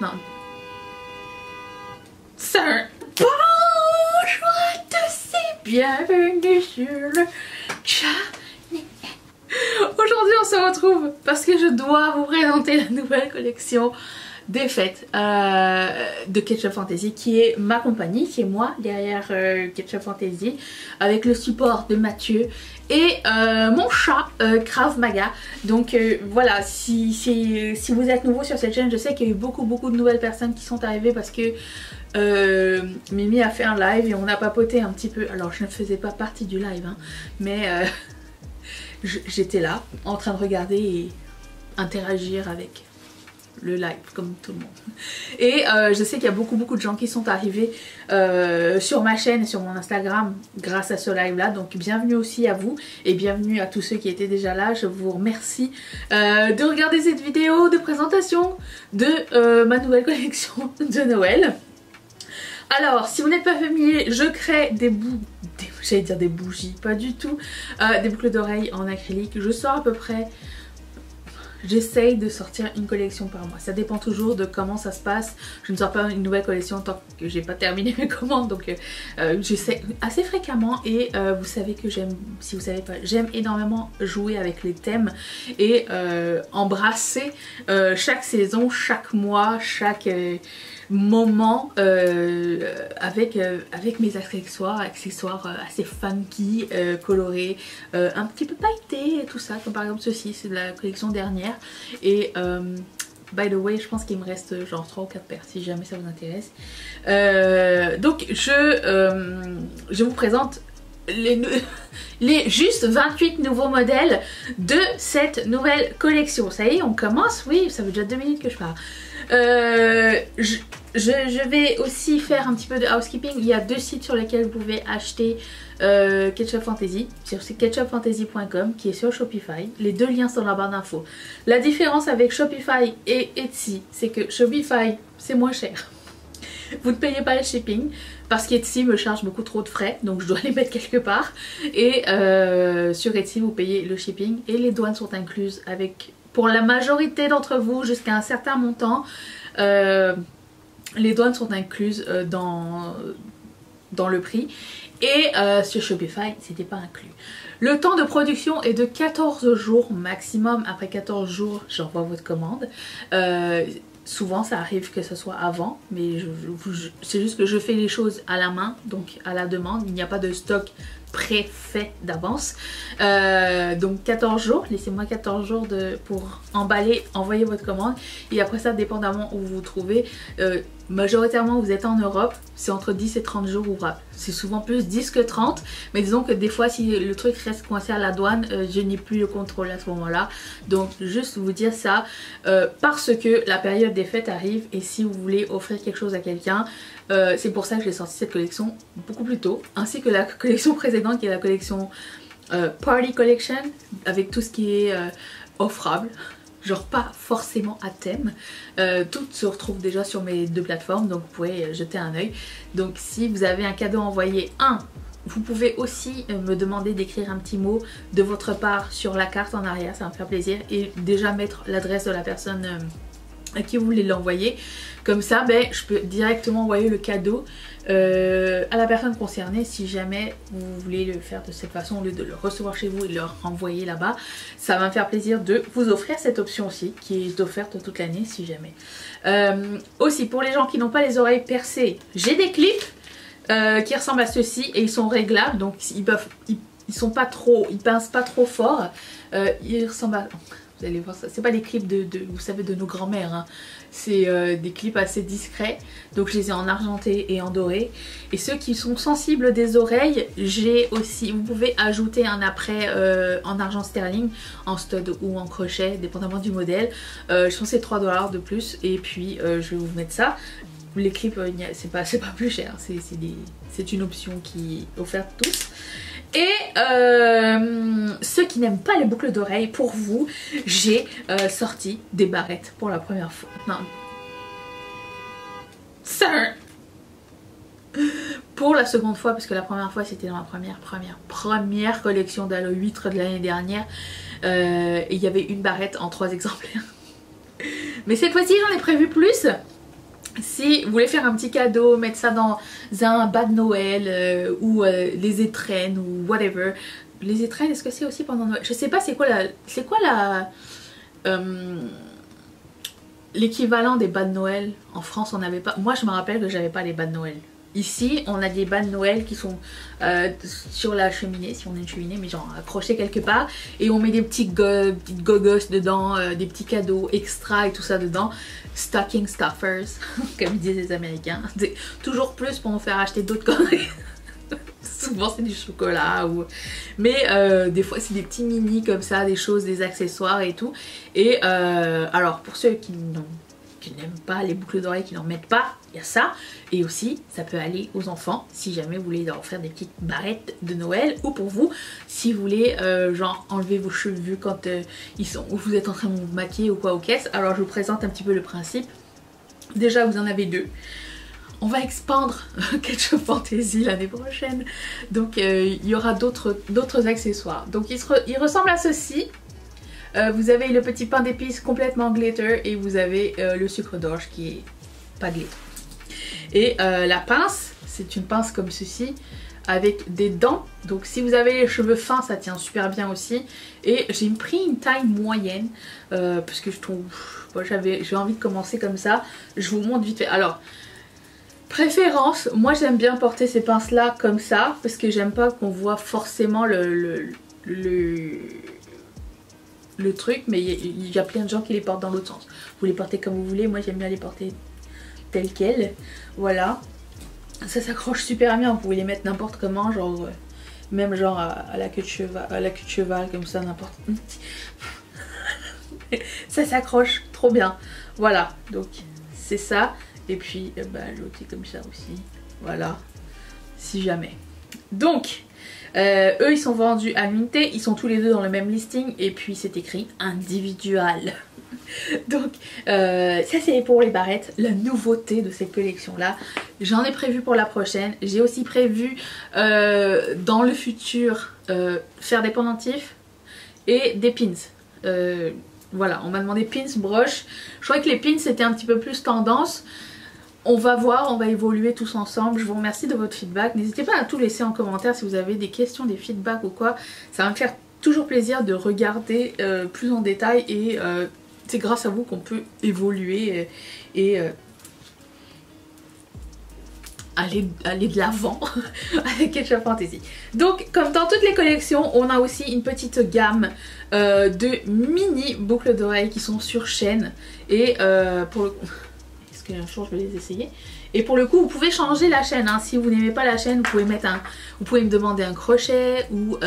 Non. Sir. Bonjour à tous et bienvenue sur le channel. Aujourd'hui on se retrouve parce que je dois vous présenter la nouvelle collection des fêtes de Ketchup Fantasy, qui est ma compagnie, qui est moi derrière Ketchup Fantasy, avec le support de Mathieu et mon chat Krav Maga. Donc voilà, si vous êtes nouveau sur cette chaîne, je sais qu'il y a eu beaucoup de nouvelles personnes qui sont arrivées parce que Mimi a fait un live et on a papoté un petit peu. Alors je ne faisais pas partie du live hein, mais j'étais là en train de regarder et interagir avec le live comme tout le monde. Et je sais qu'il y a beaucoup de gens qui sont arrivés sur ma chaîne et sur mon Instagram grâce à ce live là, donc bienvenue aussi à vous et bienvenue à tous ceux qui étaient déjà là. Je vous remercie de regarder cette vidéo de présentation de ma nouvelle collection de Noël. Alors si vous n'êtes pas familier, je crée j'allais dire des bougies, pas du tout, des boucles d'oreilles en acrylique. Je sors à peu près, j'essaye de sortir une collection par mois. Ça dépend toujours de comment ça se passe. Je ne sors pas une nouvelle collection tant que j'ai pas terminé mes commandes. Donc j'essaie assez fréquemment. Et vous savez que j'aime, si vous savez pas, j'aime énormément jouer avec les thèmes et embrasser chaque saison, chaque mois, chaque moment avec mes accessoires assez funky, colorés, un petit peu pailletés et tout ça, comme par exemple ceci, c'est de la collection dernière. Et by the way, je pense qu'il me reste genre 3 ou 4 paires si jamais ça vous intéresse. Donc je vous présente les juste 28 nouveaux modèles de cette nouvelle collection. Ça y est, on commence. Oui, ça fait déjà 2 minutes que je parle. Je vais aussi faire un petit peu de housekeeping. Il y a 2 sites sur lesquels vous pouvez acheter Ketchup Fantasy. C'est ketchupfantasy.com qui est sur Shopify. Les 2 liens sont dans la barre d'infos. La différence avec Shopify et Etsy, c'est que Shopify c'est moins cher. Vous ne payez pas le shipping parce qu'Etsy me charge beaucoup trop de frais, donc je dois les mettre quelque part. Et sur Etsy vous payez le shipping et les douanes sont incluses avec, pour la majorité d'entre vous, jusqu'à un certain montant. Les douanes sont incluses dans le prix. Et sur Shopify c'était pas inclus. Le temps de production est de 14 jours maximum. Après 14 jours j'envoie votre commande. Souvent ça arrive que ce soit avant, mais c'est juste que je fais les choses à la main, donc à la demande. Il n'y a pas de stock préfait d'avance. Donc 14 jours, laissez-moi 14 jours pour emballer, envoyer votre commande. Et après ça, dépendamment où vous vous trouvez, majoritairement vous êtes en Europe, c'est entre 10 et 30 jours ouvrables. C'est souvent plus 10 que 30, mais disons que des fois si le truc reste coincé à la douane, je n'ai plus le contrôle à ce moment là. Donc juste vous dire ça parce que la période des fêtes arrive et si vous voulez offrir quelque chose à quelqu'un, c'est pour ça que j'ai sorti cette collection beaucoup plus tôt, ainsi que la collection précédente qui est la collection Party Collection, avec tout ce qui est offrable. Genre pas forcément à thème. Tout se retrouve déjà sur mes 2 plateformes, donc vous pouvez jeter un œil. Donc si vous avez un cadeau à envoyer, vous pouvez aussi me demander d'écrire un petit mot de votre part sur la carte en arrière, ça va me faire plaisir. Et déjà mettre l'adresse de la personne à qui vous voulez l'envoyer. Comme ça, je peux directement envoyer le cadeau à la personne concernée si jamais vous voulez le faire de cette façon au lieu de le recevoir chez vous et le renvoyer là-bas. Ça va me faire plaisir de vous offrir cette option aussi qui est offerte toute l'année si jamais. Aussi pour les gens qui n'ont pas les oreilles percées, j'ai des clips qui ressemblent à ceux-ci et ils sont réglables, donc ils sont pas trop, ils pincent pas trop fort. Ils ressemblent à... Vous allez voir ça, c'est pas des clips vous savez, de nos grands-mères, hein. C'est des clips assez discrets. Donc je les ai en argenté et en doré. Et ceux qui sont sensibles des oreilles, j'ai aussi, vous pouvez ajouter un après en argent sterling, en stud ou en crochet, dépendamment du modèle. Je pense que c'est 3 $ de plus. Et puis je vais vous mettre ça. Les clips, c'est pas plus cher, c'est une option qui est offerte tous. Et ceux qui n'aiment pas les boucles d'oreilles, pour vous, j'ai sorti des barrettes pour la première fois. Non. Sir. Pour la seconde fois, parce que la première fois c'était dans ma première collection d'Halo 8 de l'année dernière. Et il y avait une barrette en 3 exemplaires. Mais cette fois-ci j'en ai prévu plus. Si vous voulez faire un petit cadeau, mettre ça dans un bas de Noël ou les étrennes ou whatever. Les étrennes, est-ce que c'est aussi pendant Noël? Je sais pas c'est quoi la l'équivalent des bas de Noël. En France on n'avait pas, moi je me rappelle que j'avais pas les bas de Noël. Ici on a des bas de Noël qui sont sur la cheminée, si on a une cheminée, mais genre accrochés quelque part, et on met des petites gogos dedans, des petits cadeaux extra et tout ça dedans. Stocking stuffers comme disent les Américains. Toujours plus pour nous faire acheter d'autres conneries. Souvent c'est du chocolat ou... mais des fois c'est des petits mini comme ça, des choses, des accessoires et tout. Et alors pour ceux qui n'aiment pas les boucles d'oreilles, qui n'en mettent pas, il y a ça. Et aussi ça peut aller aux enfants si jamais vous voulez leur faire des petites barrettes de Noël, ou pour vous si vous voulez genre enlever vos cheveux quand vous êtes en train de vous maquiller ou quoi aux caisses. Alors je vous présente un petit peu le principe. Déjà vous en avez deux. On va expandre Ketchup Fantasy l'année prochaine, donc il y aura d'autres accessoires. Donc il ressemble à ceci. Vous avez le petit pain d'épices complètement glitter et vous avez le sucre d'orge qui est pas glitter. Et la pince, c'est une pince comme ceci avec des dents. Donc si vous avez les cheveux fins, ça tient super bien aussi. Et j'ai pris une taille moyenne parce que je trouve, j'avais envie de commencer comme ça. Je vous montre vite fait. Alors préférence, moi j'aime bien porter ces pinces là comme ça parce que j'aime pas qu'on voit forcément le truc, mais il y a plein de gens qui les portent dans l'autre sens. Vous les portez comme vous voulez, moi j'aime bien les porter telles quelles. Voilà, ça s'accroche super bien, vous pouvez les mettre n'importe comment, genre même genre à la queue de cheval comme ça, n'importe. Ça s'accroche trop bien. Voilà, donc c'est ça. Et puis l'autre comme ça aussi. Voilà, si jamais. Donc eux ils sont vendus à l'unité, ils sont tous les deux dans le même listing et puis c'est écrit individual. Donc ça c'est pour les barrettes, la nouveauté de cette collection là. J'en ai prévu pour la prochaine. J'ai aussi prévu dans le futur faire des pendentifs et des pins. Voilà, on m'a demandé pins, broches. Je crois que les pins c'était un petit peu plus tendance. On va voir, on va évoluer tous ensemble. Je vous remercie de votre feedback. N'hésitez pas à tout laisser en commentaire si vous avez des questions, des feedbacks ou quoi. Ça va me faire toujours plaisir de regarder plus en détail et c'est grâce à vous qu'on peut évoluer et aller de l'avant avec Ketchup Fantasy. Donc comme dans toutes les collections, on a aussi une petite gamme de mini boucles d'oreilles qui sont sur chaîne. Et pour le coup... un jour je vais les essayer. Et pour le coup vous pouvez changer la chaîne hein. Si vous n'aimez pas la chaîne vous pouvez me demander un crochet ou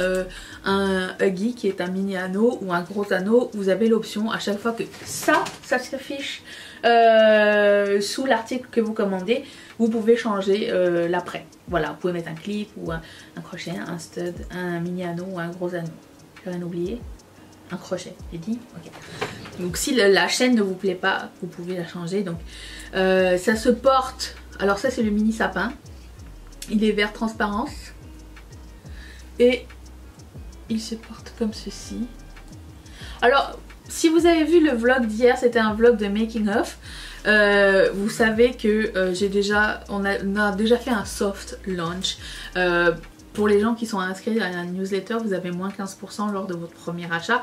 un huggy qui est un mini anneau ou un gros anneau. Vous avez l'option à chaque fois que ça s'affiche sous l'article que vous commandez, vous pouvez changer l'après. Voilà, vous pouvez mettre un clip ou un crochet, un stud, un mini anneau ou un gros anneau. J'ai rien oublié. Un crochet, j'ai dit. Ok. Donc si la chaîne ne vous plaît pas, vous pouvez la changer. Donc ça se porte. Alors ça c'est le mini sapin. Il est vert transparence. Et il se porte comme ceci. Alors si vous avez vu le vlog d'hier, c'était un vlog de making of. Vous savez que on a déjà fait un soft launch. Pour les gens qui sont inscrits à la newsletter, vous avez moins 15% lors de votre premier achat.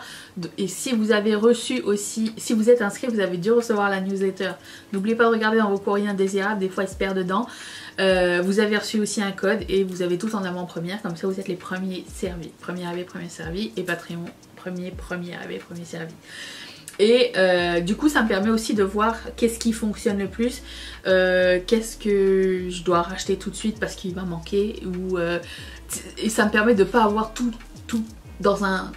Et si vous avez reçu aussi, si vous êtes inscrit, vous avez dû recevoir la newsletter. N'oubliez pas de regarder dans vos courriers indésirables, des fois ils se perdent dedans. Vous avez reçu aussi un code et vous avez tout en avant-première, comme ça vous êtes les premiers servis. Premier arrivé, premier servi, et Patreon, premier arrivé, premier servi. Et du coup ça me permet aussi de voir qu'est-ce qui fonctionne le plus, qu'est-ce que je dois racheter tout de suite parce qu'il va manquer, ou et ça me permet de ne pas avoir tout dans un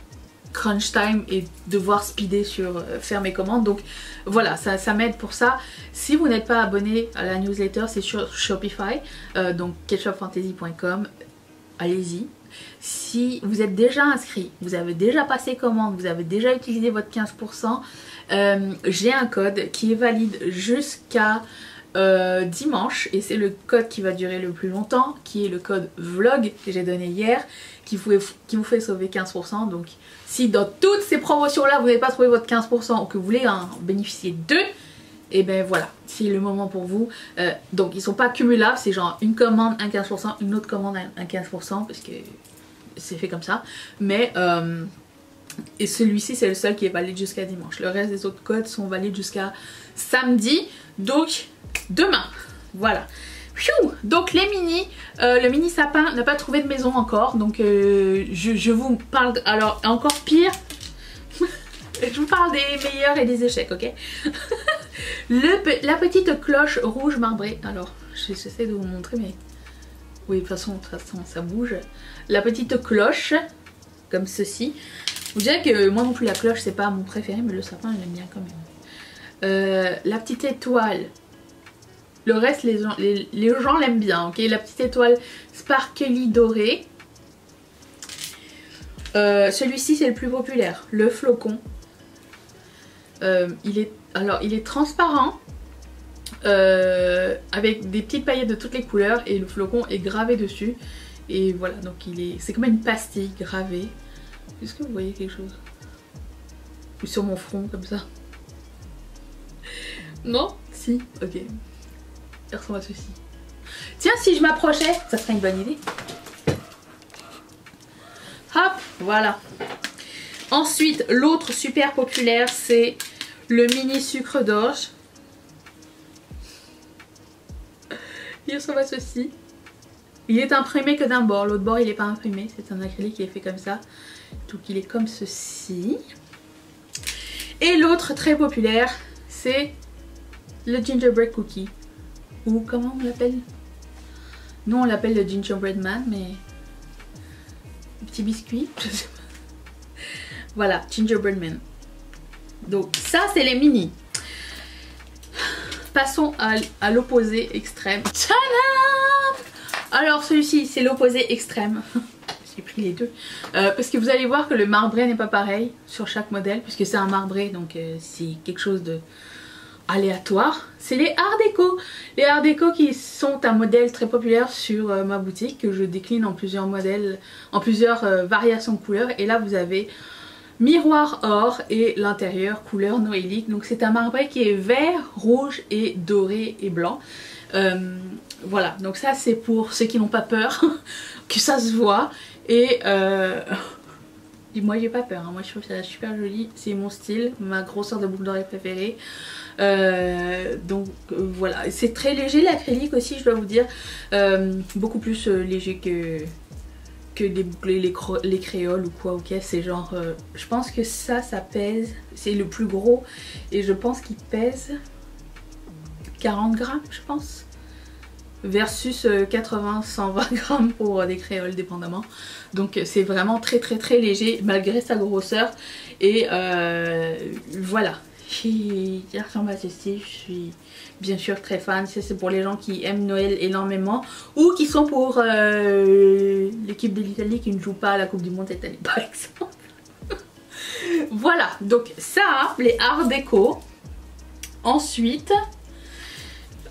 crunch time et devoir speeder sur faire mes commandes. Donc voilà, ça m'aide pour ça. Si vous n'êtes pas abonné à la newsletter, c'est sur Shopify, donc ketchupfantasy.com, allez-y. Si vous êtes déjà inscrit, vous avez déjà passé commande, vous avez déjà utilisé votre 15%, j'ai un code qui est valide jusqu'à dimanche, et c'est le code qui va durer le plus longtemps, qui est le code VLOG que j'ai donné hier, qui vous fait sauver 15%. Donc si dans toutes ces promotions là vous n'avez pas trouvé votre 15% ou que vous voulez en bénéficier d'eux, et ben voilà, c'est le moment pour vous. Donc ils sont pas cumulables, c'est genre une commande un 15%, une autre commande un 15% parce que c'est fait comme ça. Mais et celui-ci c'est le seul qui est valide jusqu'à dimanche. Le reste des autres codes sont valides jusqu'à samedi, donc demain. Voilà. Donc les mini, le mini sapin n'a pas trouvé de maison encore, donc je vous parle, alors encore pire, je vous parle des meilleurs et des échecs, ok. La petite cloche rouge marbrée, alors j'essaie de vous montrer, mais oui, de toute façon ça bouge. La petite cloche, comme ceci, vous direz que moi non plus la cloche c'est pas mon préféré, mais le sapin j'aime bien quand même. La petite étoile. Le reste, les gens l'aiment bien, ok. La petite étoile sparkly dorée. Celui-ci, c'est le plus populaire. Le flocon. Il est transparent. Avec des petites paillettes de toutes les couleurs. Et le flocon est gravé dessus. Et voilà, donc c'est comme une pastille gravée. Est-ce que vous voyez quelque chose? Ou sur mon front, comme ça? Non? Si? Ok. Il ressemble à ceci. Tiens, si je m'approchais, ça serait une bonne idée. Hop, voilà. Ensuite, l'autre super populaire, c'est le mini sucre d'orge. Il ressemble à ceci. Il est imprimé que d'un bord, l'autre bord il n'est pas imprimé, c'est un acrylique qui est fait comme ça. Donc il est comme ceci. Et l'autre très populaire, c'est le gingerbread cookie. Ou comment on l'appelle? Nous on l'appelle le gingerbread man, mais le petit biscuit, je sais pas. Voilà, gingerbread man. Donc ça c'est les mini. Passons à l'opposé extrême. Tadam! Alors celui-ci c'est l'opposé extrême. J'ai pris les deux. Parce que vous allez voir que le marbré n'est pas pareil sur chaque modèle, puisque c'est un marbré, donc c'est quelque chose de aléatoire. C'est les Art Déco. Les Art Déco qui sont un modèle très populaire sur ma boutique, que je décline en plusieurs modèles, en plusieurs variations de couleurs. Et là vous avez miroir or et l'intérieur couleur noélique. Donc c'est un marbré qui est vert, rouge et doré et blanc. Voilà, donc ça c'est pour ceux qui n'ont pas peur que ça se voit. Et moi j'ai pas peur, hein. Moi je trouve ça super joli, c'est mon style, ma grosseur de boucle d'oreille préférée. Donc voilà, c'est très léger l'acrylique aussi, je dois vous dire, beaucoup plus léger que les créoles ou quoi, ok. C'est genre, je pense que ça pèse, c'est le plus gros et je pense qu'il pèse 40 grammes je pense, versus 80-120 grammes pour des créoles dépendamment. Donc c'est vraiment très léger malgré sa grosseur. Et voilà, il ressemble à ceci. Je suis bien sûr très fan. C'est pour les gens qui aiment Noël énormément ou qui sont pour l'équipe de l'Italie qui ne joue pas à la Coupe du Monde cette année par exemple. Voilà, donc ça, les Art Déco. Ensuite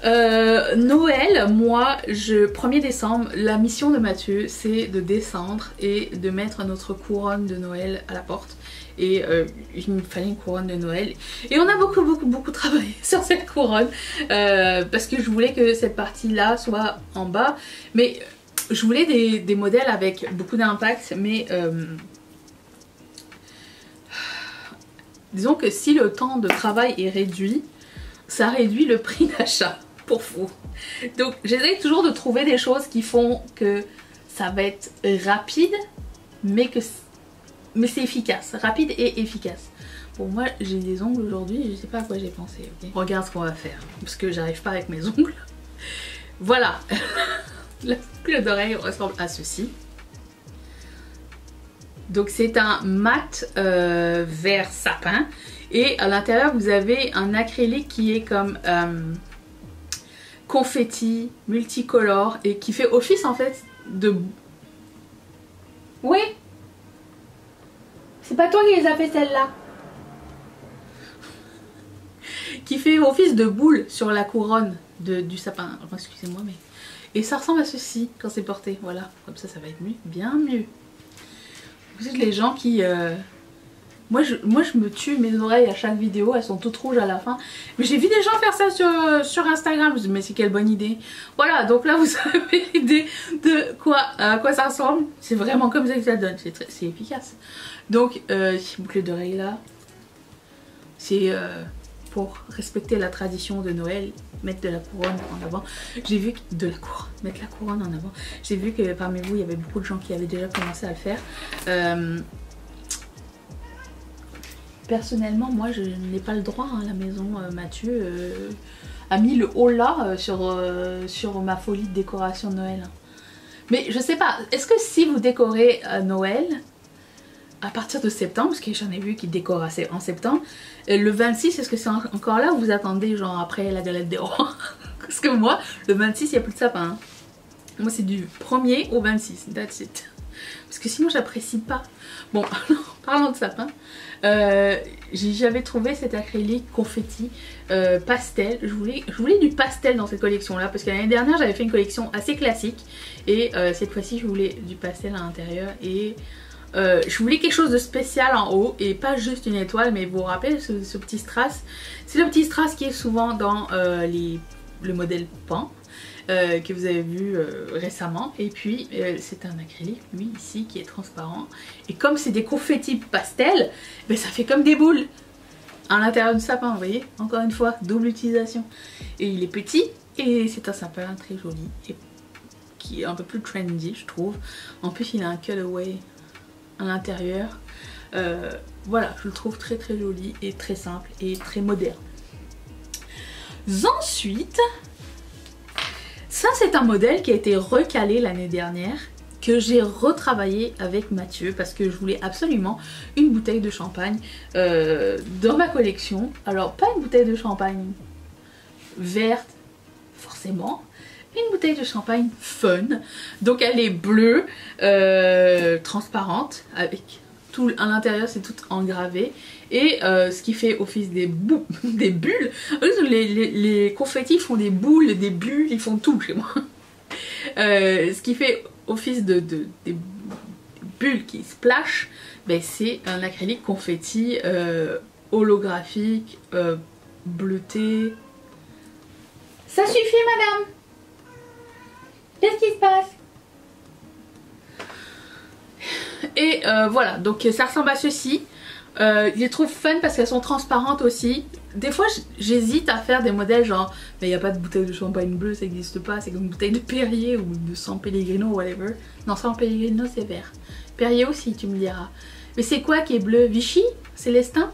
Noël, moi, 1er décembre, la mission de Mathieu, c'est de descendre et de mettre notre couronne de Noël à la porte. Et il me fallait une couronne de Noël. Et on a beaucoup travaillé sur cette couronne. Parce que je voulais que cette partie-là soit en bas. Mais je voulais des modèles avec beaucoup d'impact. Mais disons que si le temps de travail est réduit, ça réduit le prix d'achat. Pour vous. Donc j'essaie toujours de trouver des choses qui font que ça va être rapide mais c'est efficace, rapide et efficace. Pour moi j'ai des ongles aujourd'hui, je sais pas à quoi j'ai pensé, ok. Regarde ce qu'on va faire parce que j'arrive pas avec mes ongles. Voilà. La boucle d'oreille ressemble à ceci. Donc c'est un mat vert sapin et à l'intérieur vous avez un acrylique qui est comme confetti, multicolore et qui fait office en fait de... Oui, c'est pas toi qui les as fait celle-là. Qui fait office de boule sur la couronne du sapin. Alors, excusez-moi mais... Et ça ressemble à ceci quand c'est porté, voilà. Comme ça va être mieux, bien mieux. Vous êtes les gens qui Moi je me tue mes oreilles à chaque vidéo, elles sont toutes rouges à la fin. Mais j'ai vu des gens faire ça sur Instagram, je me dis mais c'est quelle bonne idée. Voilà, donc là vous avez l'idée de à quoi ça ressemble. C'est vraiment comme ça que ça donne, c'est efficace. Donc ces boucles d'oreilles là, c'est pour respecter la tradition de Noël, mettre de la couronne en avant. J'ai vu que mettre la couronne en avant. J'ai vu que parmi vous il y avait beaucoup de gens qui avaient déjà commencé à le faire. Personnellement, moi je n'ai pas le droit à la maison. Mathieu a mis le haut là sur ma folie de décoration de Noël. Mais je sais pas, est-ce que si vous décorez à Noël à partir de septembre, parce que j'en ai vu qui décorent en septembre, le 26, est-ce que c'est encore là ou vous attendez genre après la galette des rois? Parce que moi, le 26 il n'y a plus de sapin. Hein. Moi c'est du 1er au 26, that's it. Parce que sinon j'apprécie pas. Bon, parlant de sapin, j'avais trouvé cet acrylique confetti pastel. Je voulais du pastel dans cette collection là, parce que l'année dernière j'avais fait une collection assez classique. Et cette fois-ci je voulais du pastel à l'intérieur. Et je voulais quelque chose de spécial en haut et pas juste une étoile. Mais vous vous rappelez ce petit strass? C'est le petit strass qui est souvent dans le modèle Pan. Que vous avez vu récemment. Et puis c'est un acrylique, lui ici, qui est transparent. Et comme c'est des confettis pastel, ben, ça fait comme des boules à l'intérieur du sapin, vous voyez. Encore une fois, double utilisation. Et il est petit et c'est un sapin très joli et qui est un peu plus trendy, je trouve. En plus il a un cutaway à l'intérieur. Voilà, je le trouve très très joli et très simple et très moderne. Ensuite, ça c'est un modèle qui a été recalé l'année dernière, que j'ai retravaillé avec Mathieu parce que je voulais absolument une bouteille de champagne dans ma collection. Alors pas une bouteille de champagne verte forcément, mais une bouteille de champagne fun. Donc elle est bleue, transparente, avec tout à l'intérieur, c'est tout engravé. Et ce qui fait office des bulles. Les confettis font des boules, des bulles, ils font tout chez moi. Ce qui fait office des bulles qui splash, ben c'est un acrylique confetti holographique, bleuté. Ça suffit madame. Qu'est-ce qui se passe? Et voilà, donc ça ressemble à ceci. Je les trouve fun parce qu'elles sont transparentes aussi. Des fois j'hésite à faire des modèles genre mais il n'y a pas de bouteille de champagne bleue, ça n'existe pas, c'est comme une bouteille de Perrier ou de San Pellegrino whatever. Non, San Pellegrino c'est vert. Perrier aussi tu me diras. Mais c'est quoi qui est bleu? Vichy? Célestin?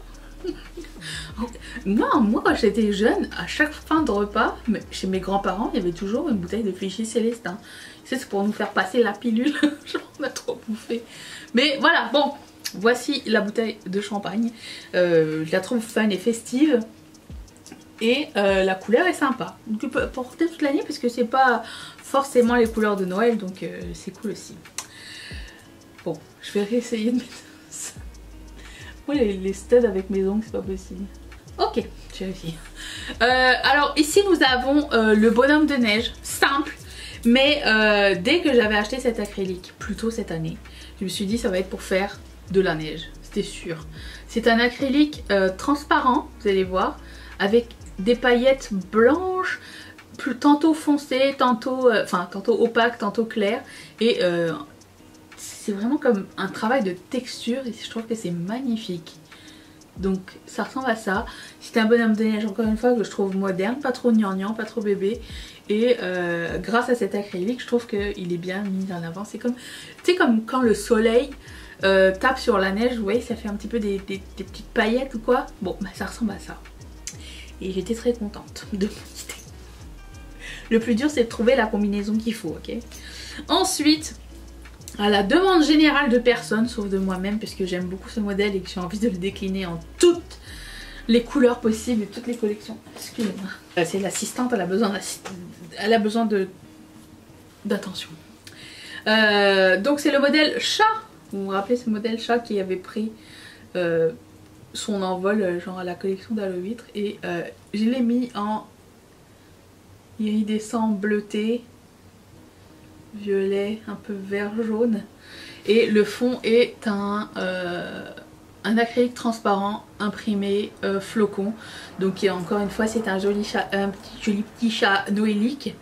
Non, moi quand j'étais jeune, à chaque fin de repas, chez mes grands-parents, il y avait toujours une bouteille de Vichy Célestin. C'est pour nous faire passer la pilule, genre on a trop bouffé. Mais voilà, bon, voici la bouteille de champagne. Je la trouve fun et festive. Et la couleur est sympa. Donc tu peux porter toute l'année parce que c'est pas forcément les couleurs de Noël, donc c'est cool aussi. Bon, je vais réessayer de mettre ça. Moi les studs avec mes ongles c'est pas possible. Ok, j'ai réussi. Alors ici nous avons le bonhomme de neige, simple. Mais dès que j'avais acheté cet acrylique, plus tôt cette année, je me suis dit ça va être pour faire de la neige, c'était sûr. C'est un acrylique transparent, vous allez voir, avec des paillettes blanches, tantôt foncées, tantôt opaques, tantôt claires. Et c'est vraiment comme un travail de texture et je trouve que c'est magnifique. Donc ça ressemble à ça. C'est un bonhomme de neige encore une fois que je trouve moderne, pas trop gnangnan, pas trop bébé. Et grâce à cet acrylique je trouve qu'il est bien mis en avant. C'est comme, tu sais, comme quand le soleil tape sur la neige, vous voyez ça fait un petit peu des petites paillettes ou quoi. Bon bah ça ressemble à ça. Et j'étais très contente de mon idée. Le plus dur c'est de trouver la combinaison qu'il faut, ok. Ensuite, à la demande générale de personne, sauf de moi-même, parce que j'aime beaucoup ce modèle et que j'ai envie de le décliner en toutes les couleurs possibles et toutes les collections. Excusez-moi. C'est l'assistante, elle a besoin d'attention. Donc c'est le modèle chat. Vous vous rappelez ce modèle chat qui avait pris son envol genre à la collection d'Halloween. Et je l'ai mis en iridescent bleuté, violet, un peu vert jaune. Et le fond est un un acrylique transparent imprimé flocon. Donc encore une fois c'est un joli petit chat noélique.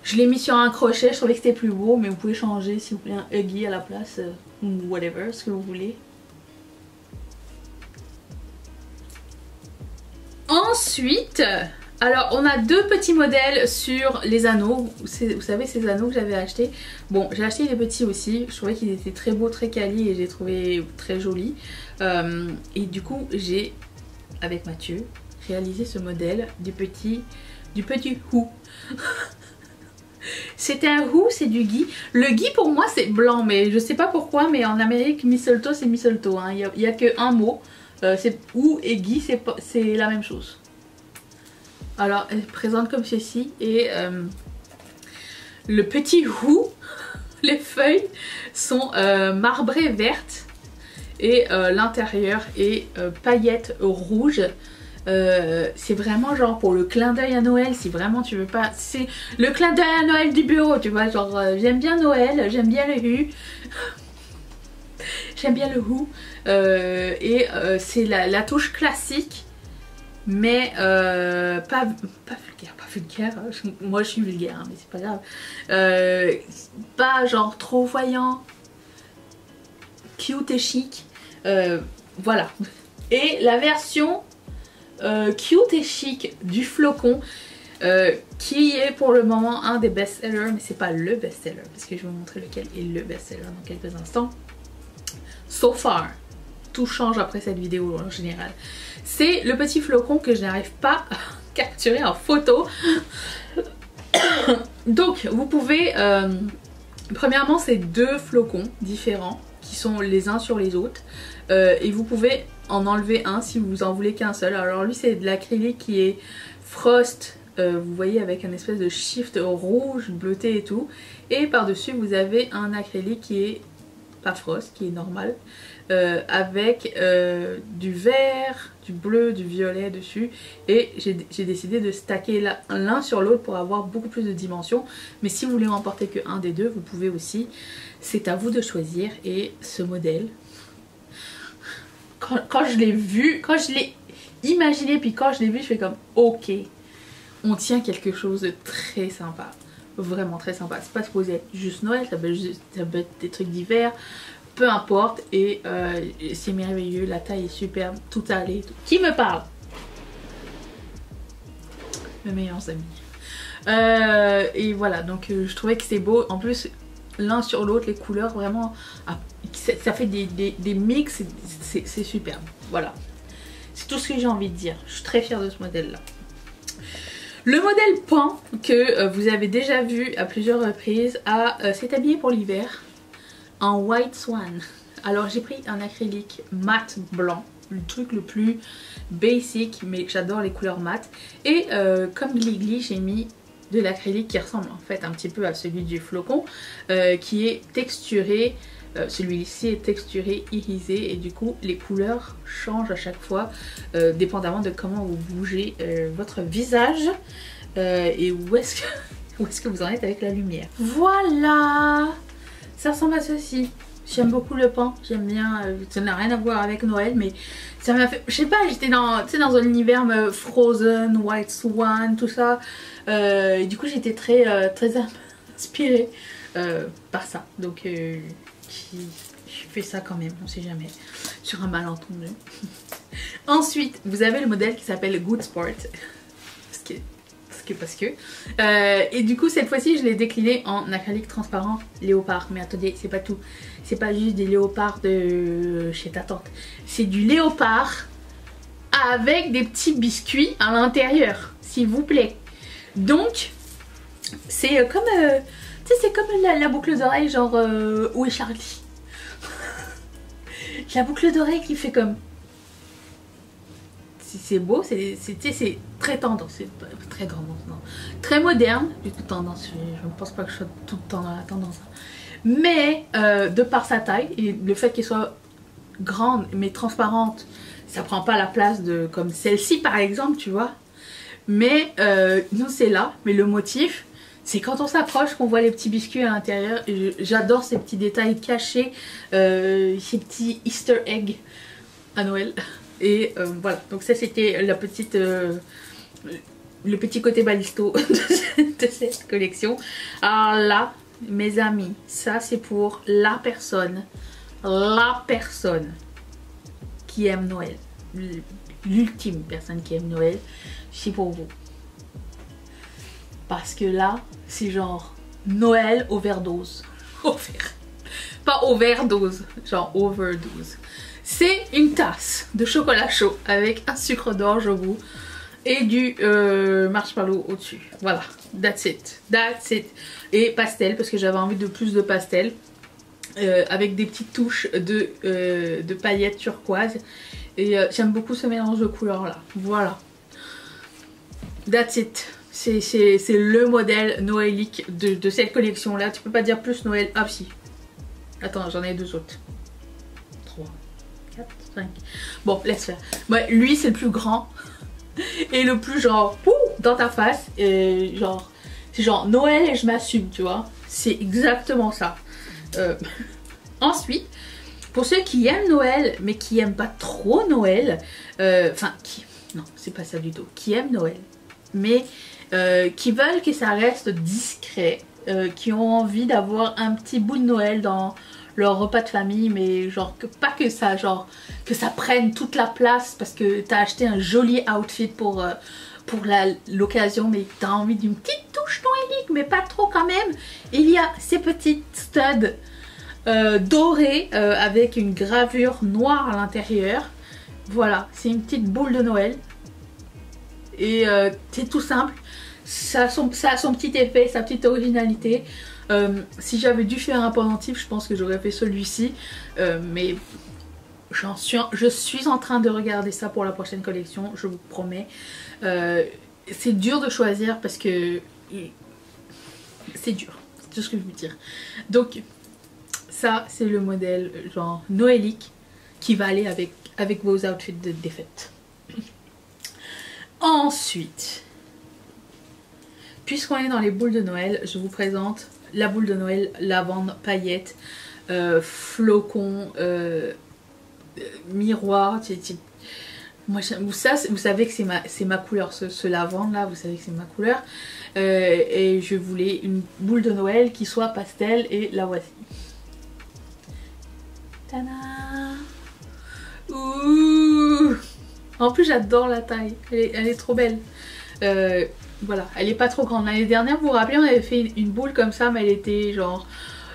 Je l'ai mis sur un crochet, je trouvais que c'était plus beau, mais vous pouvez changer si vous voulez un Huggy à la place, ou whatever, ce que vous voulez. Ensuite, alors on a deux petits modèles sur les anneaux, vous savez ces anneaux que j'avais achetés. Bon, j'ai acheté les petits aussi, je trouvais qu'ils étaient très beaux, très quali et j'ai trouvé très jolis. Et du coup j'ai, avec Mathieu, réalisé ce modèle du petit hou. C'était un hou, c'est du gui. Le gui pour moi c'est blanc, mais je sais pas pourquoi, mais en Amérique mistletoe c'est mistletoe, hein. Il y a que un mot. C'est hou et gui, c'est la même chose. Alors elle se présente comme ceci et le petit hou, les feuilles sont marbrées vertes et l'intérieur est paillettes rouges. C'est vraiment genre pour le clin d'œil à Noël, si vraiment tu veux pas, c'est le clin d'œil à Noël du bureau, tu vois, genre j'aime bien Noël, j'aime bien le hou. J'aime bien le hou c'est la touche classique mais pas vulgaire, moi je suis vulgaire hein, mais c'est pas grave, pas genre trop voyant, cute et chic, voilà. Et la version cute et chic du flocon qui est pour le moment un des best-sellers, mais c'est pas le best-seller parce que je vais vous montrer lequel est le best-seller dans quelques instants. So far, tout change après cette vidéo en général. C'est le petit flocon que je n'arrive pas à capturer en photo. Donc vous pouvez, premièrement c'est deux flocons différents qui sont les uns sur les autres. Et vous pouvez en enlever un si vous en voulez qu'un seul. Alors lui c'est de l'acrylique qui est frost, vous voyez avec un espèce de shift rouge, bleuté et tout. Et par dessus vous avez un acrylique qui est pas frost, qui est normal, avec du vert, du bleu, du violet dessus. Et j'ai décidé de stacker l'un sur l'autre pour avoir beaucoup plus de dimensions. Mais si vous voulez en porter que un des deux, vous pouvez aussi. C'est à vous de choisir. Et ce modèle, quand je l'ai vu, quand je l'ai imaginé, puis quand je l'ai vu, je fais comme ok, on tient quelque chose de très sympa. Vraiment très sympa. C'est pas supposé être juste Noël, ça peut être des trucs d'hiver, peu importe. Et c'est merveilleux, la taille est superbe, tout allé. Qui me parle? Mes meilleurs amis. Et voilà, donc je trouvais que c'est beau. En plus, l'un sur l'autre, les couleurs, vraiment, ça fait des mix, c'est superbe. Voilà. C'est tout ce que j'ai envie de dire. Je suis très fière de ce modèle-là. Le modèle Pan que vous avez déjà vu à plusieurs reprises s'est habillé pour l'hiver en White Swan. Alors j'ai pris un acrylique mat blanc, le truc le plus basic, mais j'adore les couleurs mat. Et comme Gligli, j'ai mis de l'acrylique qui ressemble en fait un petit peu à celui du flocon, qui est texturé. Celui-ci est texturé, irisé, et du coup les couleurs changent à chaque fois dépendamment de comment vous bougez votre visage et où est-ce que vous en êtes avec la lumière. Voilà, ça ressemble à ceci. J'aime beaucoup le pan, j'aime bien, ça n'a rien à voir avec Noël, mais ça m'a fait, je sais pas, j'étais dans un univers Frozen, White Swan, tout ça, et du coup j'étais très inspirée par ça, donc je fais ça quand même, on sait jamais, sur un malentendu. Ensuite, vous avez le modèle qui s'appelle Good Sport, parce que et du coup cette fois-ci je l'ai décliné en acrylique transparent léopard. Mais attendez, c'est pas tout, c'est pas juste des léopards de chez ta tante, c'est du léopard avec des petits biscuits à l'intérieur, s'il vous plaît. Donc c'est comme tu sais, c'est comme la boucle d'oreille genre où est Charlie. La boucle d'oreille qui fait comme, c'est beau, c'est très tendance, c'est très tendance, non, très moderne, du coup tendance, je ne pense pas que je sois tout le temps dans la tendance, mais de par sa taille et le fait qu'elle soit grande mais transparente, ça prend pas la place de comme celle-ci par exemple, tu vois, mais nous c'est là, mais le motif c'est quand on s'approche qu'on voit les petits biscuits à l'intérieur. J'adore ces petits détails cachés, ces petits easter eggs. à Noël. Et voilà, donc ça c'était la petite... le petit côté balisto de cette collection. Alors là, mes amis, ça c'est pour la personne qui aime Noël. L'ultime personne qui aime Noël, c'est pour vous. Parce que là, c'est genre Noël overdose. Pas overdose, genre overdose. C'est une tasse de chocolat chaud avec un sucre d'orge au bout et du marshmallow au-dessus. Voilà, that's it. That's it. Et pastel, parce que j'avais envie de plus de pastel. Avec des petites touches de paillettes turquoise. Et j'aime beaucoup ce mélange de couleurs là. Voilà. That's it. C'est le modèle noélique de cette collection là. Tu peux pas dire plus Noël. Ah si. Attends, j'en ai deux autres. 3, 4, 5. Bon, laisse faire. Ouais, lui c'est le plus grand. Et le plus genre dans ta face. Et genre, c'est genre Noël et je m'assume, tu vois. C'est exactement ça. Ensuite, pour ceux qui aiment Noël, mais qui aiment pas trop Noël, non, c'est pas ça du tout, qui aiment Noël, mais qui veulent que ça reste discret, qui ont envie d'avoir un petit bout de Noël dans leur repas de famille, mais genre pas que ça, genre que ça prenne toute la place parce que t'as acheté un joli outfit pour l'occasion, mais t'as envie d'une petite touche noélique, mais pas trop quand même. Il y a ces petites studs dorées avec une gravure noire à l'intérieur. Voilà, c'est une petite boule de Noël. Et c'est tout simple. Ça a son petit effet, sa petite originalité. Si j'avais dû faire un pendentif, je pense que j'aurais fait celui-ci. Mais je suis en train de regarder ça pour la prochaine collection, je vous promets. C'est dur de choisir parce que c'est dur, c'est tout ce que je veux dire. Donc ça c'est le modèle genre noélique qui va aller avec vos outfits des fêtes. Ensuite, puisqu'on est dans les boules de Noël, je vous présente la boule de Noël lavande paillettes, flocon, miroir. Moi, ça, vous savez que c'est ma couleur, ce lavande là, vous savez que c'est ma couleur. Et je voulais une boule de Noël qui soit pastel et la voici. Tada! Ouh! En plus j'adore la taille, elle est trop belle. Voilà, elle est pas trop grande. L'année dernière, vous vous rappelez, on avait fait une boule comme ça, mais elle était genre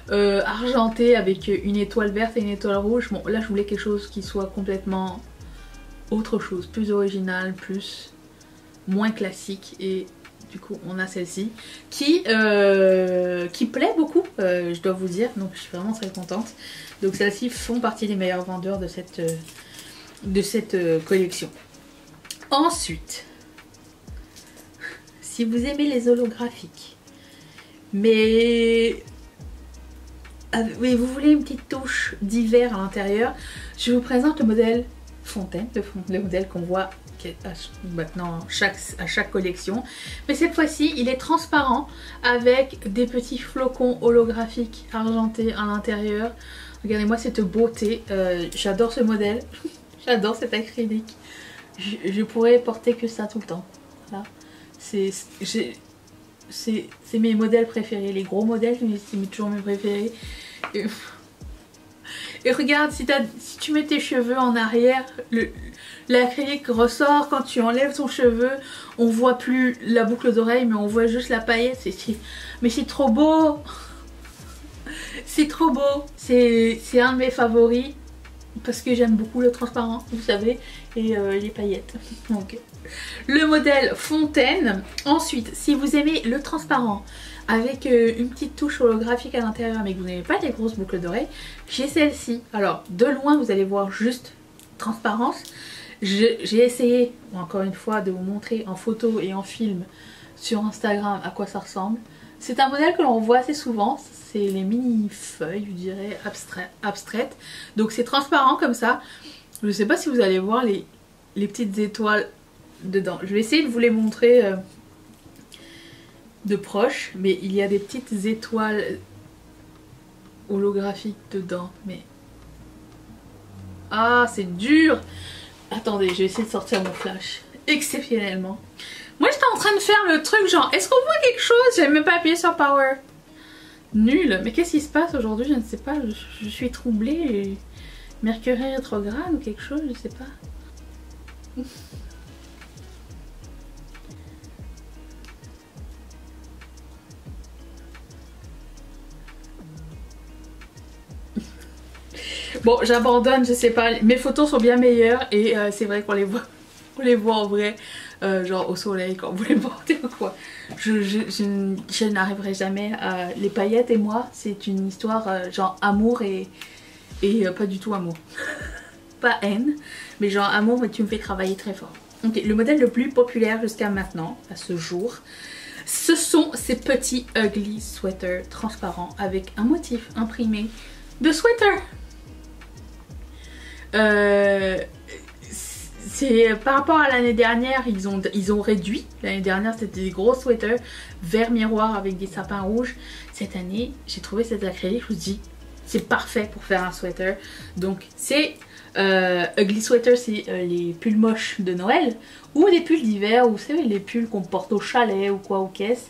argentée avec une étoile verte et une étoile rouge. Bon, là je voulais quelque chose qui soit complètement autre chose, plus original, moins classique. Et du coup on a celle-ci qui plaît beaucoup, je dois vous dire, donc je suis vraiment très contente. Donc celles-ci font partie des meilleurs vendeurs de cette collection. Ensuite, si vous aimez les holographiques, mais vous voulez une petite touche d'hiver à l'intérieur, je vous présente le modèle Fontaine, le modèle qu'on voit maintenant à chaque collection. Mais cette fois-ci, il est transparent avec des petits flocons holographiques argentés à l'intérieur. Regardez-moi cette beauté, j'adore ce modèle, j'adore cet acrylique. Je pourrais porter que ça tout le temps. Voilà. C'est mes modèles préférés, les gros modèles, c'est toujours mes préférés. Et regarde, si tu mets tes cheveux en arrière, l'acrylique ressort. Quand tu enlèves ton cheveu, on voit plus la boucle d'oreille, mais on voit juste la paillette. Mais c'est trop beau. C'est trop beau. C'est un de mes favoris parce que j'aime beaucoup le transparent, vous savez, et les paillettes. Donc, le modèle Fontaine. Ensuite, si vous aimez le transparent avec une petite touche holographique à l'intérieur, mais que vous n'aimez pas les grosses boucles d'oreilles, j'ai celle-ci. Alors, de loin, vous allez voir juste transparence. J'ai essayé, encore une fois, de vous montrer en photo et en film sur Instagram à quoi ça ressemble. C'est un modèle que l'on voit assez souvent. C'est les mini feuilles, je dirais, abstraites. Donc c'est transparent comme ça. Je ne sais pas si vous allez voir les petites étoiles dedans. Je vais essayer de vous les montrer de proche, mais il y a des petites étoiles holographiques dedans. Mais Ah, c'est dur. Attendez, je vais essayer de sortir mon flash. Exceptionnellement. Moi, j'étais en train de faire le truc genre, est-ce qu'on voit quelque chose? J'avais même pas appuyé sur Power. Nul. Mais qu'est-ce qui se passe aujourd'hui? Je ne sais pas. Je suis troublée. Mercure rétrograde ou quelque chose, je sais pas. Bon, j'abandonne, je sais pas. Mes photos sont bien meilleures et c'est vrai qu'on les voit en vrai, genre au soleil quand vous les portez ou quoi. Je n'arriverai jamais à... Les paillettes et moi, c'est une histoire genre amour et pas du tout amour. Pas haine, mais genre amour, mais tu me fais travailler très fort. Ok, le modèle le plus populaire jusqu'à maintenant, à ce jour, ce sont ces petits ugly sweaters transparents avec un motif imprimé de sweater. C'est par rapport à l'année dernière, ils ont réduit. L'année dernière c'était des gros sweaters vert miroir avec des sapins rouges. Cette année j'ai trouvé cet acrylique, je vous dis c'est parfait pour faire un sweater. Donc c'est ugly sweater, c'est les pulls moches de Noël ou des pulls d'hiver, ou vous savez les pulls qu'on porte au chalet ou quoi, aux caisses.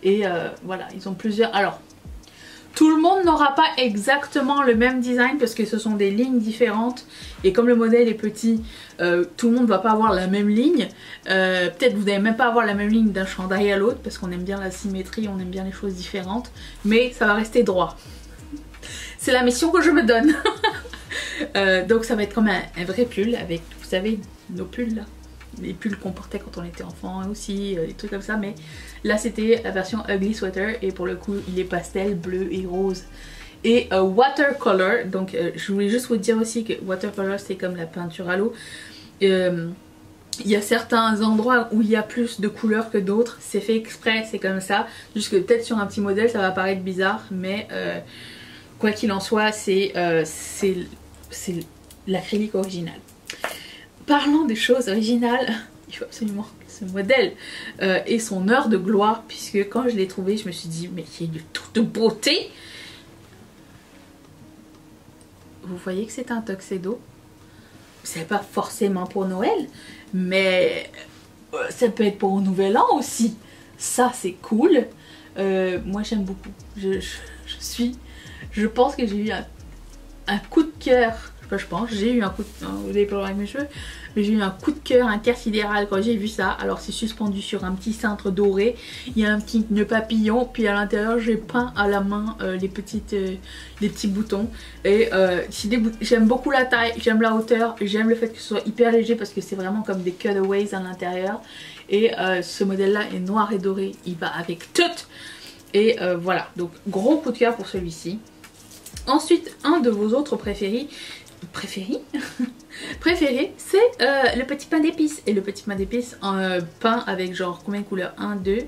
Et voilà, ils ont plusieurs. Alors tout le monde n'aura pas exactement le même design parce que ce sont des lignes différentes et comme le modèle est petit, tout le monde ne va pas avoir la même ligne. Peut-être vous n'allez même pas avoir la même ligne d'un chandail à l'autre parce qu'on aime bien la symétrie, on aime bien les choses différentes, mais ça va rester droit. C'est la mission que je me donne. Donc ça va être comme un vrai pull avec, vous savez, nos pulls là. Les pulls qu'on portait quand on était enfant aussi, des trucs comme ça, mais là c'était la version ugly sweater et pour le coup il est pastel, bleu et rose et watercolor. Donc je voulais juste vous dire aussi que watercolor c'est comme la peinture à l'eau. Il y a certains endroits où il y a plus de couleurs que d'autres, c'est fait exprès, c'est comme ça, juste que peut-être sur un petit modèle ça va paraître bizarre, mais quoi qu'il en soit c'est l'acrylique original. Parlant des choses originales, il faut absolument que ce modèle ait son heure de gloire, puisque quand je l'ai trouvé, je me suis dit, mais il est de toute beauté. Vous voyez que c'est un tuxedo. C'est pas forcément pour Noël, mais ça peut être pour Nouvel An aussi. Ça, c'est cool. Moi, j'aime beaucoup. Je pense que j'ai eu un coup de cœur. J'ai eu un coup de... Vous avez pas le voir avec mes cheveux, mais j'ai eu un coup de cœur intersidéral quand j'ai vu ça. Alors c'est suspendu sur un petit cintre doré, il y a un petit nœud papillon, puis à l'intérieur j'ai peint à la main les petits boutons. Et j'aime beaucoup la taille, j'aime la hauteur, j'aime le fait que ce soit hyper léger parce que c'est vraiment comme des cutaways à l'intérieur. Et ce modèle là est noir et doré, il va avec tout. Et voilà, donc gros coup de cœur pour celui-ci. Ensuite, un de vos autres préférés, c'est le petit pain d'épices. Et le petit pain d'épices peint avec genre combien de couleurs? 1, 2,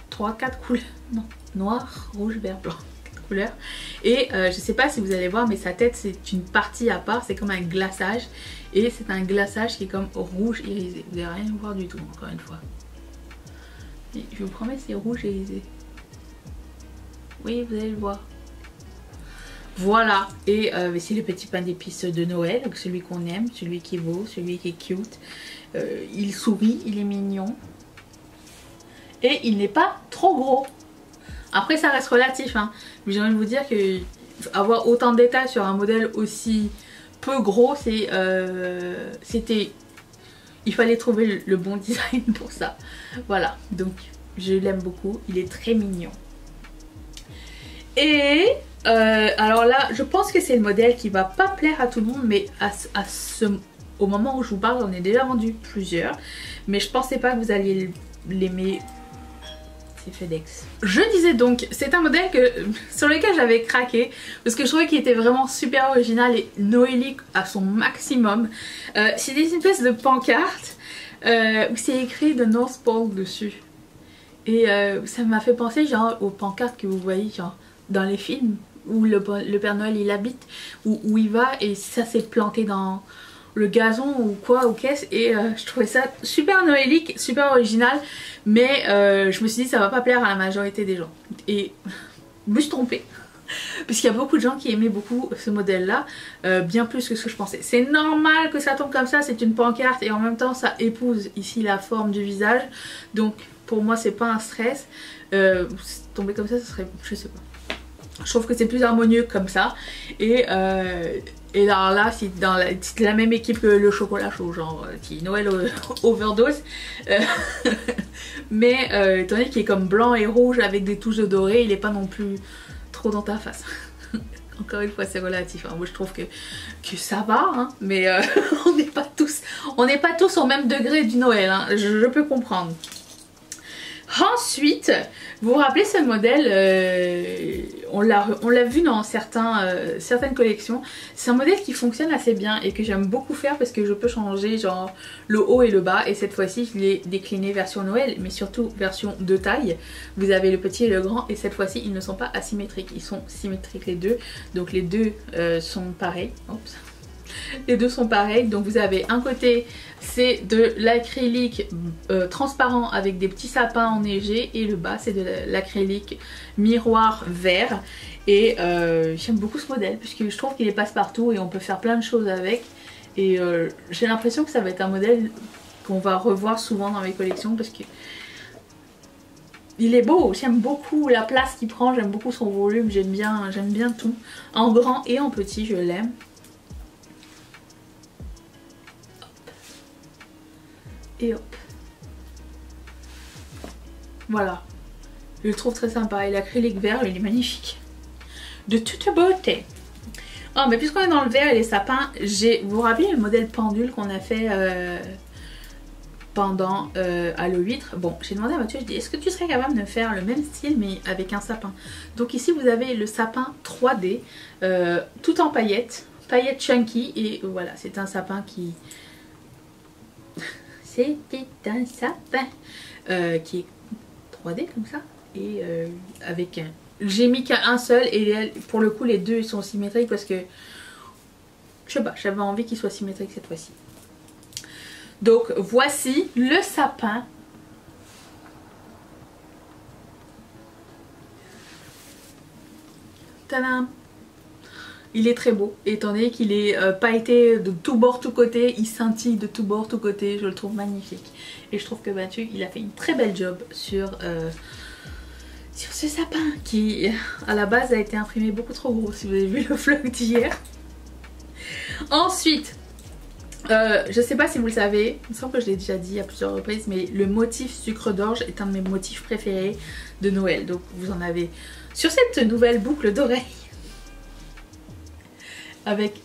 3, 4 couleurs. Non, noir, rouge, vert, blanc. 4 couleurs. Et je sais pas si vous allez voir, mais sa tête c'est une partie à part. C'est comme un glaçage. Et c'est un glaçage qui est comme rouge irisé. Vous n'allez rien voir du tout, encore une fois. Et je vous promets, c'est rouge irisé. Oui, vous allez le voir. Voilà, et c'est le petit pain d'épices de Noël, donc celui qu'on aime, celui qui est beau, celui qui est cute. Il sourit, il est mignon. Et il n'est pas trop gros. Après ça reste relatif, hein. Mais j'ai envie de vous dire que avoir autant de détails sur un modèle aussi peu gros, c'était... Il fallait trouver le bon design pour ça. Voilà, donc je l'aime beaucoup, il est très mignon. Et... alors là, je pense que c'est le modèle qui va pas plaire à tout le monde, mais au moment où je vous parle, j'en ai déjà vendu plusieurs. Mais je pensais pas que vous alliez l'aimer. C'est FedEx. Je disais donc, c'est un modèle sur lequel j'avais craqué parce que je trouvais qu'il était vraiment super original et noélique à son maximum. C'est des espèces de pancartes où c'est écrit de North Pole dessus. Et ça m'a fait penser genre aux pancartes que vous voyez genre dans les films où le Père Noël il habite, où il va et ça s'est planté dans le gazon ou quoi, ou qu'est-ce, et je trouvais ça super noélique, super original, mais je me suis dit ça va pas plaire à la majorité des gens. Et je me suis trompée. Puisqu'il y a beaucoup de gens qui aimaient beaucoup ce modèle là, bien plus que ce que je pensais. C'est normal que ça tombe comme ça, c'est une pancarte et en même temps ça épouse ici la forme du visage. Donc pour moi c'est pas un stress. Tomber comme ça serait, je sais pas. Je trouve que c'est plus harmonieux comme ça. Et alors là, c'est dans la même équipe que le chocolat chaud, genre qui Noël overdose. Mais étant donné qu'il est comme blanc et rouge avec des touches de doré, il est pas non plus trop dans ta face. Encore une fois, c'est relatif. Hein. Moi, je trouve que ça va, hein. Mais on n'est pas tous au même degré du Noël. Hein. Je peux comprendre. Ensuite, vous vous rappelez ce modèle, on l'a vu dans certaines collections. C'est un modèle qui fonctionne assez bien et que j'aime beaucoup faire parce que je peux changer genre le haut et le bas. Et cette fois-ci, je l'ai décliné version Noël, mais surtout version de taille. Vous avez le petit et le grand et cette fois-ci, ils ne sont pas asymétriques. Ils sont symétriques les deux. Donc les deux sont pareils. Oups. Les deux sont pareils, donc vous avez un côté c'est de l'acrylique transparent avec des petits sapins enneigés et le bas c'est de l'acrylique miroir vert. Et j'aime beaucoup ce modèle puisque je trouve qu'il est passe-partout et on peut faire plein de choses avec. Et j'ai l'impression que ça va être un modèle qu'on va revoir souvent dans mes collections parce que il est beau, j'aime beaucoup la place qu'il prend, j'aime beaucoup son volume, j'aime bien tout. En grand et en petit, je l'aime. Et hop. Voilà. Je le trouve très sympa. Et l'acrylique vert, il est magnifique. De toute beauté. Oh, mais puisqu'on est dans le vert et les sapins, vous vous rappelez le modèle pendule qu'on a fait pendant Halo 8? Bon, j'ai demandé à Mathieu, je dis, est-ce que tu serais capable de faire le même style mais avec un sapin? Donc ici, vous avez le sapin 3D, tout en paillettes chunky. Et voilà, c'est un sapin qui... C'était un sapin qui est 3D comme ça et avec un... J'ai mis qu'un seul et pour le coup les deux ils sont symétriques parce que je sais pas, j'avais envie qu'ils soient symétriques cette fois-ci. Donc voici le sapin. Tadam! Il est très beau, étant donné qu'il est pailleté de tout bord, tout côté, il scintille de tout bord, tout côté, je le trouve magnifique. Et je trouve que Mathieu, il a fait une très belle job sur ce sapin qui, à la base, a été imprimé beaucoup trop gros, si vous avez vu le vlog d'hier. Ensuite, je sais pas si vous le savez, il me semble que je l'ai déjà dit à plusieurs reprises, mais le motif sucre d'orge est un de mes motifs préférés de Noël. Donc vous en avez sur cette nouvelle boucle d'oreille. Avec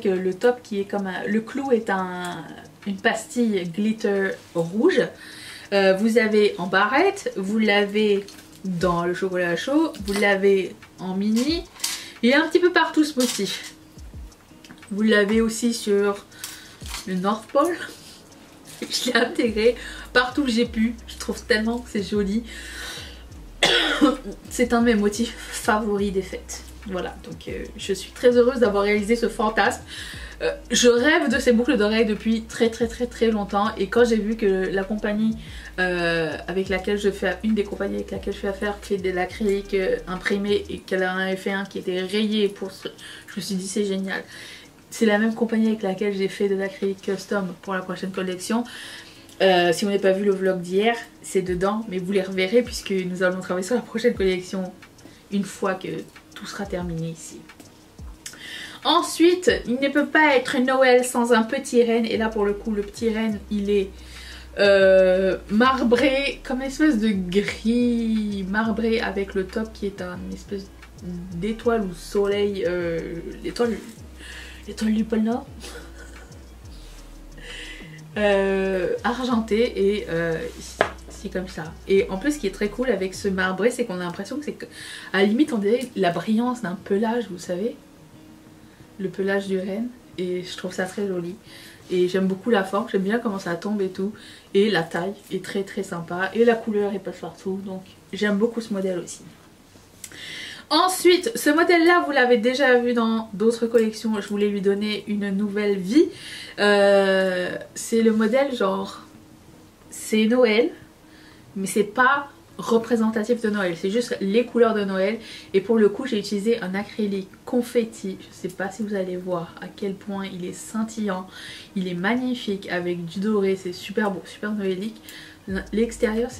le top qui est comme le clou est une pastille glitter rouge. Vous avez en barrette, vous l'avez dans le chocolat chaud, vous l'avez en mini. Il y a un petit peu partout ce motif. Vous l'avez aussi sur le North Pole. Je l'ai intégré partout où j'ai pu. Je trouve tellement que c'est joli. C'est un de mes motifs favoris des fêtes. Voilà, donc je suis très heureuse d'avoir réalisé ce fantasme. Je rêve de ces boucles d'oreilles depuis très longtemps. Et quand j'ai vu que la compagnie avec laquelle je fais, une des compagnies avec laquelle je fais affaire, fait de l'acrylique imprimé et qu'elle en avait fait un qui était rayé pour ce... Je me suis dit c'est génial. C'est la même compagnie avec laquelle j'ai fait de l'acrylique custom pour la prochaine collection. Si vous n'avez pas vu le vlog d'hier, c'est dedans, mais vous les reverrez puisque nous allons travailler sur la prochaine collection une fois que tout sera terminé ici. Ensuite, il ne peut pas être Noël sans un petit renne. Et là pour le coup, le petit renne, il est marbré, comme une espèce de gris marbré avec le top qui est une espèce d'étoile ou soleil, l'étoile du pôle Nord. Argenté et c'est comme ça. Et en plus ce qui est très cool avec ce marbré, c'est qu'on a l'impression que c'est à la limite on dirait la brillance d'un pelage, vous savez, le pelage du renne, et je trouve ça très joli et j'aime beaucoup la forme, j'aime bien comment ça tombe et tout, et la taille est très sympa et la couleur est passe-partout, donc j'aime beaucoup ce modèle aussi. Ensuite, ce modèle là vous l'avez déjà vu dans d'autres collections, je voulais lui donner une nouvelle vie. C'est le modèle genre, c'est Noël mais c'est pas représentatif de Noël, c'est juste les couleurs de Noël. Et pour le coup j'ai utilisé un acrylique confetti, je sais pas si vous allez voir à quel point il est scintillant, il est magnifique avec du doré, c'est super beau, super noëlique. L'extérieur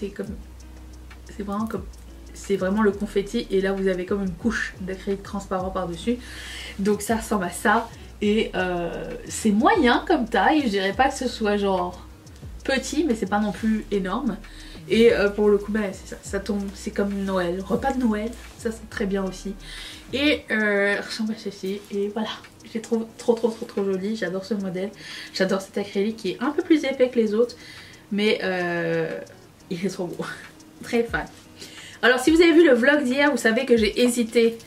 c'est vraiment le confetti et là vous avez comme une couche d'acrylique transparent par dessus, donc ça ressemble à ça. Et c'est moyen comme taille, je dirais pas que ce soit genre petit mais c'est pas non plus énorme. Et pour le coup bah, c'est ça, ça tombe, c'est comme Noël, repas de Noël, ça c'est très bien aussi. Et ressemble à ceci et voilà, je les trouve trop joli, j'adore ce modèle, j'adore cet acrylique qui est un peu plus épais que les autres mais il est trop beau, très fan. Alors si vous avez vu le vlog d'hier, vous savez que j'ai hésité,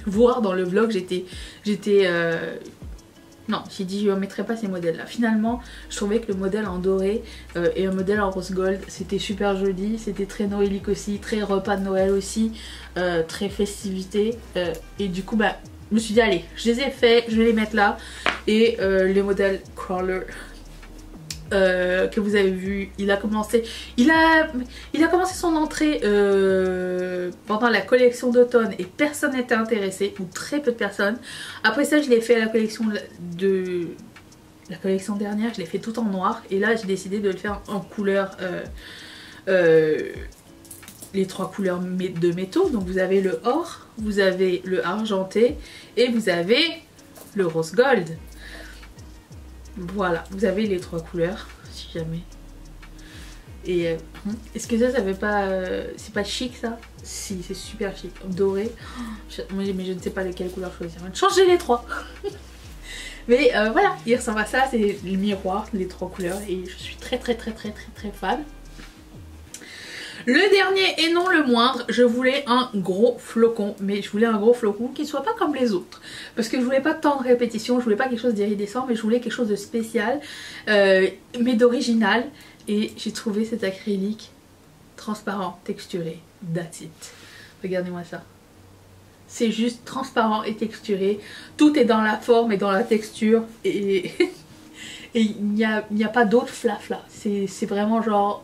voir dans le vlog non, j'ai dit je ne mettrai pas ces modèles là. Finalement je trouvais que le modèle en doré et un modèle en rose gold c'était super joli, c'était très noëlique aussi, très repas de Noël aussi, très festivité et du coup bah je me suis dit allez je les ai faits, je vais les mettre là. Et le modèle crawler que vous avez vu, il a commencé son entrée pendant la collection d'automne et personne n'était intéressé, ou très peu de personnes. Après ça je l'ai fait à la collection dernière, je l'ai fait tout en noir et là j'ai décidé de le faire en couleur les 3 couleurs de métaux. Donc vous avez le or, vous avez le argenté et vous avez le rose gold. Voilà, vous avez les 3 couleurs, si jamais. Et est-ce que ça fait pas... c'est pas chic ça? Si, c'est super chic. Doré. Mais je ne sais pas lesquelles couleurs choisir. Changez les 3. Mais voilà, il ressemble à ça, c'est le miroir, les 3 couleurs. Et je suis très fan. Le dernier et non le moindre, je voulais un gros flocon, mais je voulais un gros flocon qui ne soit pas comme les autres. Parce que je voulais pas tant de répétitions, je voulais pas quelque chose d'iridescent, mais je voulais quelque chose de spécial, mais d'original. Et j'ai trouvé cet acrylique transparent, texturé, that's it. Regardez-moi ça. C'est juste transparent et texturé, tout est dans la forme et dans la texture, et il n'y a pas d'autre flafla. C'est vraiment genre...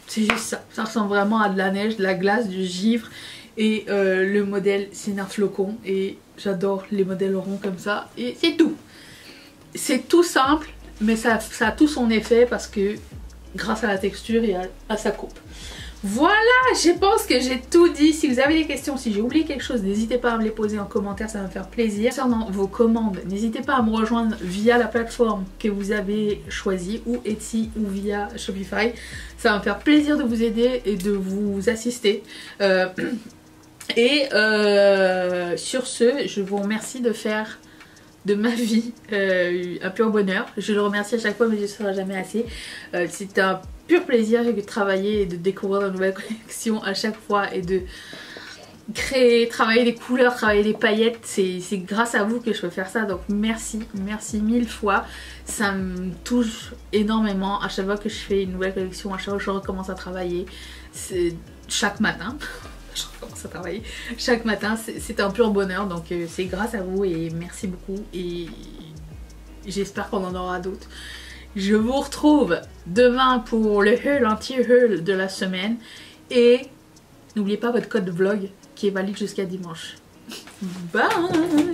C'est juste ça, ça ressemble vraiment à de la neige, de la glace, du givre. Et le modèle c'est un flocon et j'adore les modèles ronds comme ça. Et c'est tout. C'est tout simple mais ça a tout son effet parce que grâce à la texture et à sa coupe. Voilà, je pense que j'ai tout dit. Si vous avez des questions, si j'ai oublié quelque chose, n'hésitez pas à me les poser en commentaire, ça va me faire plaisir. Concernant vos commandes, n'hésitez pas à me rejoindre via la plateforme que vous avez choisie, ou Etsy ou via Shopify. Ça va me faire plaisir de vous aider et de vous assister. Sur ce, je vous remercie de faire de ma vie un pur bonheur. Je le remercie à chaque fois mais je ne serai jamais assez. C'est un pur plaisir de travailler et de découvrir de nouvelles collections à chaque fois et de créer, travailler les couleurs, travailler les paillettes. C'est grâce à vous que je peux faire ça, donc merci, merci 1000 fois. Ça me touche énormément à chaque fois que je fais une nouvelle collection, à chaque fois que je recommence à travailler. Chaque matin. Je recommence à travailler chaque matin, c'est un pur bonheur, donc c'est grâce à vous et merci beaucoup et j'espère qu'on en aura d'autres. Je vous retrouve demain pour le haul, anti-haul de la semaine et n'oubliez pas votre code vlog qui est valide jusqu'à dimanche. Bye!